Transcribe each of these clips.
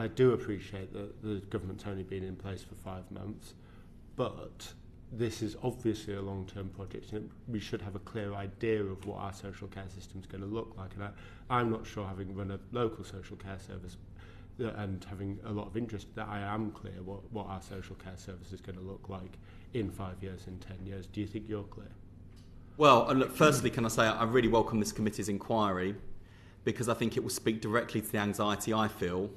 I do appreciate that the government's only been in place for 5 months, but this is obviously a long-term project, and we should have a clear idea of what our social care system is going to look like. And I'm not sure, having run a local social care service and having a lot of interest, that I am clear what our social care service is going to look like in 5 years, in 10 years. Do you think you're clear? Well, look, firstly, can I say I really welcome this committee's inquiry, because I think it will speak directly to the anxiety I feel,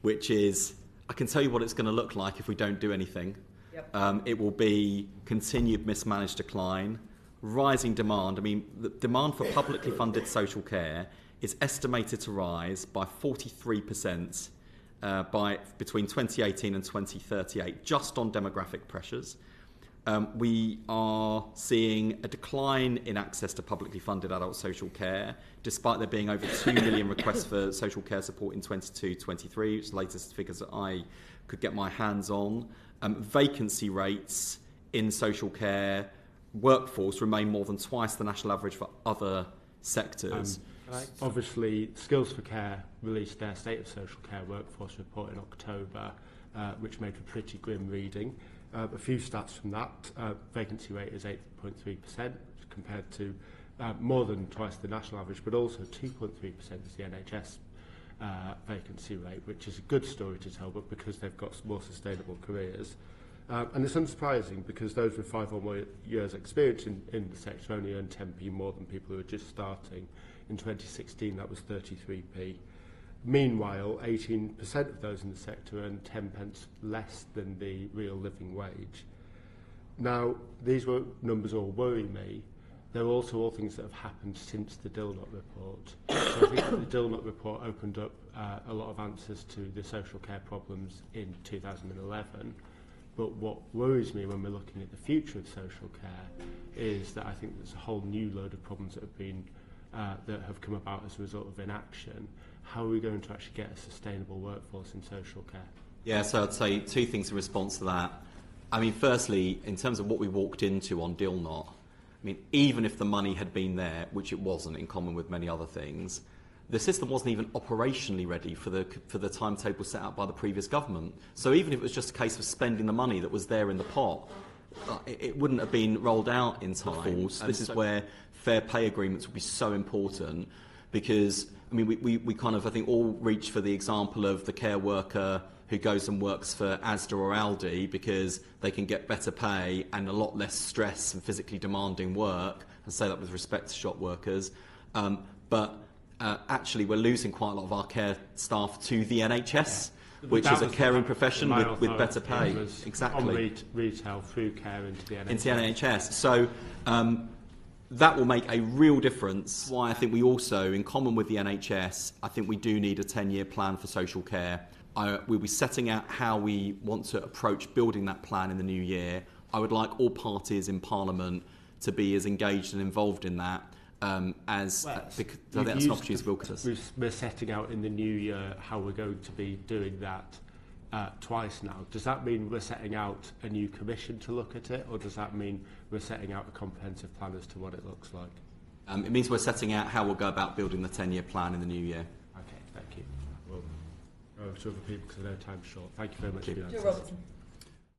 which is, I can tell you what it's going to look like if we don't do anything. Yep. It will be continued mismanaged decline, rising demand. I mean, the demand for publicly funded social care is estimated to rise by 43% by between 2018 and 2038, just on demographic pressures. We are seeing a decline in access to publicly funded adult social care, despite there being over 2 million requests for social care support in 22-23, which is the latest figures that I could get my hands on. Vacancy rates in social care workforce remain more than twice the national average for other sectors. Obviously, Skills for Care released their State of Social Care Workforce report in October, which made for pretty grim reading. A few stats from that. Vacancy rate is 8.3% compared to more than twice the national average, but also 2.3% is the NHS vacancy rate, which is a good story to tell, but because they've got more sustainable careers. And it's unsurprising, because those with 5 or more years experience in the sector only earn 10p more than people who are just starting. In 2016, that was 33p. Meanwhile, 18% of those in the sector earn 10 pence less than the real living wage. Now, these numbers all worry me. They're also all things that have happened since the Dilnot report. So I think the Dilnot report opened up a lot of answers to the social care problems in 2011. But what worries me when we're looking at the future of social care is that I think there's a whole new load of problems that have come about as a result of inaction. How are we going to actually get a sustainable workforce in social care? Yeah, so I'd say 2 things in response to that. I mean, firstly, in terms of what we walked into on Dilnot, I mean, even if the money had been there, which it wasn't, in common with many other things, the system wasn't even operationally ready for the timetable set out by the previous government. So even if it was just a case of spending the money that was there in the pot, it wouldn't have been rolled out in time. This is where fair pay agreements would be so important, because I mean, we kind of, I think, all reach for the example of the care worker who goes and works for Asda or Aldi because they can get better pay and a lot less stress and physically demanding work, and say that with respect to shop workers. But actually, we're losing quite a lot of our care staff to the NHS, which is a caring profession with better pay. Exactly. On retail, through care into the NHS. Into the NHS. So that will make a real difference. Why I think we also, in common with the NHS, I think we do need a 10-year plan for social care. We'll be setting out how we want to approach building that plan in the new year. I would like all parties in Parliament to be as engaged and involved in that because that's an opportunity. We're setting out in the new year how we're going to be doing that twice now. Does that mean we're setting out a new commission to look at it, or does that mean we're setting out a comprehensive plan as to what it looks like? It means we're setting out how we'll go about building the 10-year plan in the new year. Okay, thank you. We'll go to other people because I know time's short. Thank you very much for your answers. Robertson.